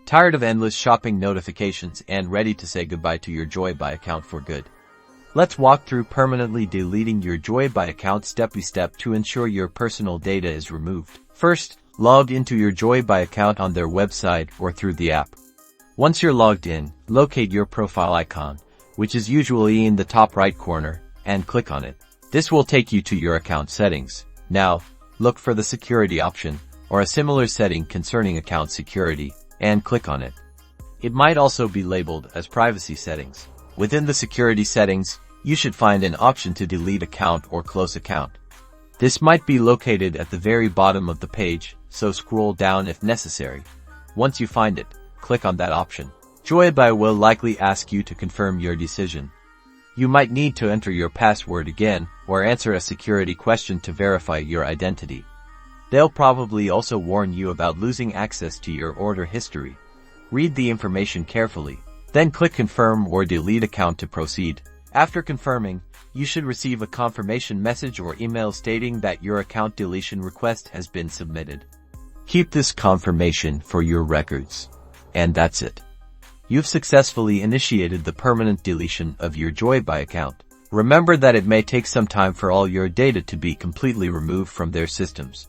Tired of endless shopping notifications and ready to say goodbye to your Joyabuy account for good? Let's walk through permanently deleting your Joyabuy account step by step to ensure your personal data is removed. First, log into your Joyabuy account on their website or through the app. Once you're logged in, locate your profile icon, which is usually in the top right corner, and click on it. This will take you to your account settings. Now, look for the security option, or a similar setting concerning account security, and click on it. It might also be labeled as privacy settings. Within the security settings, you should find an option to delete account or close account. This might be located at the very bottom of the page, so scroll down if necessary. Once you find it, click on that option. Joyabuy will likely ask you to confirm your decision. You might need to enter your password again, or answer a security question to verify your identity. They'll probably also warn you about losing access to your order history. Read the information carefully, then click Confirm or Delete Account to proceed. After confirming, you should receive a confirmation message or email stating that your account deletion request has been submitted. Keep this confirmation for your records. And that's it. You've successfully initiated the permanent deletion of your Joyabuy account. Remember that it may take some time for all your data to be completely removed from their systems.